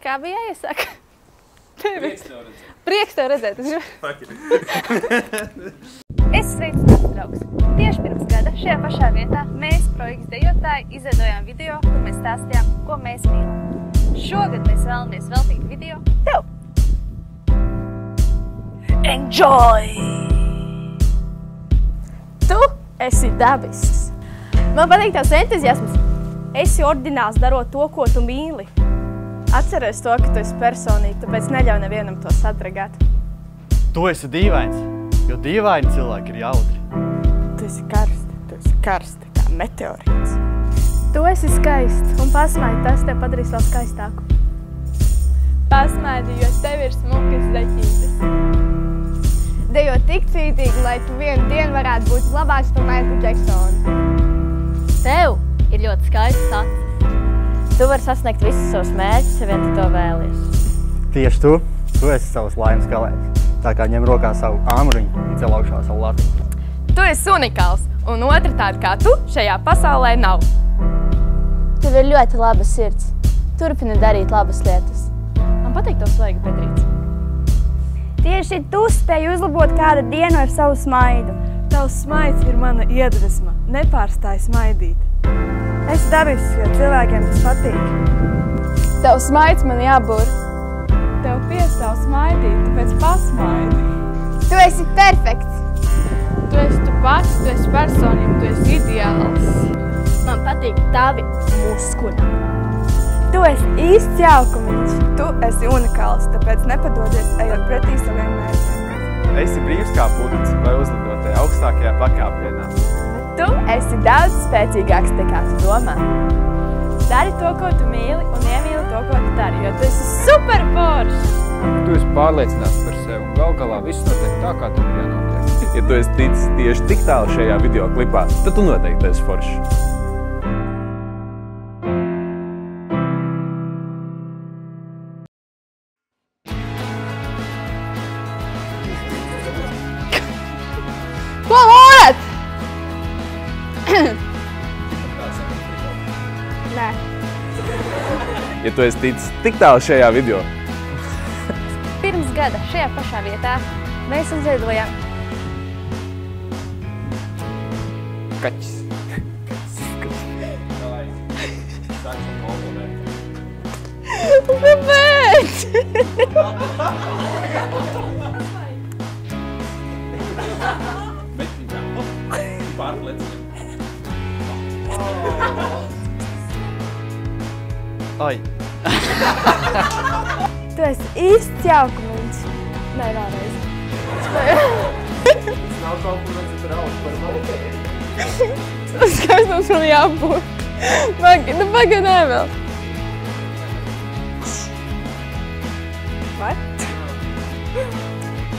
Kā bija jāiesaka? Prieks tev redzēt. Es sveicu mans draugs. Tieši pirms gada šajā pašā vietā mēs, projekts dejotāji, izveidojām video, kur mēs stāstījām, ko mēs mīlam. Šogad mēs vēlamies veltīt video tev. Enjoy! Tu esi dabisks. Man patīk tavs entuziasms. Esi ordināls darot to, ko tu mīli. Atceries to, ka tu esi personīgi, tāpēc neļauj nevienam to sadragāt. Tu esi dīvains, jo dīvaini cilvēki ir jautri. Tu esi karsti kā meteorīts. Tu esi skaists, un pasmaidi, tas tev padarīs vēl skaistāku. Pasmaidi, jo tev ir smukas zeķītes. Dejo tik cītīgi, lai tu vienu dienu varētu būt labāks par Maiklu Džeksonu. Tev ir ļoti skaists acis. Tu vari sasniegt visus savus mērķus, ja vien tu to vēlies. Tieši tu esi savas laimes galējs. Tā kā ņem rokā savu āmuriņu un cel augšā savu latiņu. Tu esi unikāls, un otra tāda kā tu šajā pasaulē nav. Tev ir ļoti laba sirds. Turpini darīt labas lietas. Man patīk tev svaiga Petrīca. Tieši tu spēj uzlabot kādu dienu ar savu smaidu. Tavs smaids ir mana iedvesma. Nepārstāj smaidīt. Es dabisks, jo cilvēkiem tas patīk. Tavs smaids man jābur. Tev piestāv smaidīt, tāpēc pasmaidi. Tu esi perfekts. Tu esi tu pats, tu esi personība, tu esi ideāls. Man patīk tavi muskuļi. Tu esi īsts jaukumiņš. Tu esi unikāls, tāpēc nepadodies ejot pretī saviem mērķiem. Esi brīvs kā putns vai uzlidot tajā augstākajā pakāpienā. Tu esi daudz spēcīgāks nekā tu domā. Dari to, ko tu mīli, un iemīli to, ko tu dari, jo tu esi super foršs. Tu esi pārliecināts par sevi un gal galā viss notiek tā, kā tev ir jānotiek. Ja tu esi ticis tieši tik tālu šajā video klipā, tad tu noteikti esi foršs. Ko varat? Nē. Ja tu esi ticis tik tālu šajā video, Pirms gada šajā pašā vietā mēs izveidojām kaķis. Kāpēc? Ai. Tu esi īsts jaukumiņš. Nē, vēlreiz. Skaistums man jābūt. Nu pagadē vēl. What?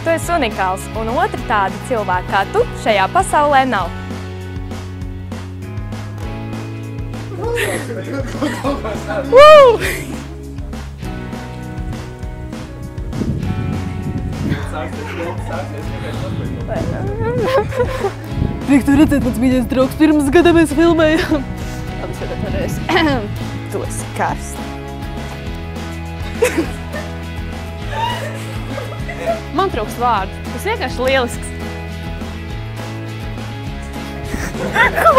Tu esi unikāls, un otra tāda cilvēka kā tu šajā pasaulē nav. Prieks tev redzēt, mans mīļais draugs. Pirms gada mēs filmējām. Labi, skatāt vēlreiz. Tu esi karsts. Man trūkst vārdu. Tas vienkārši lielisks. Ko?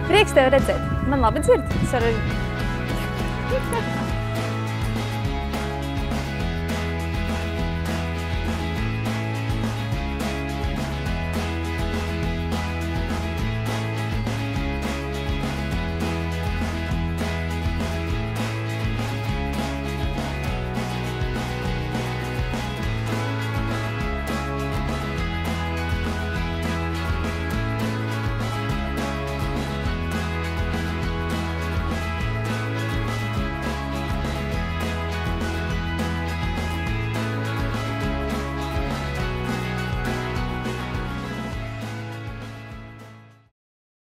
Prieks tev redzēt. Man labi dzird. Es varu...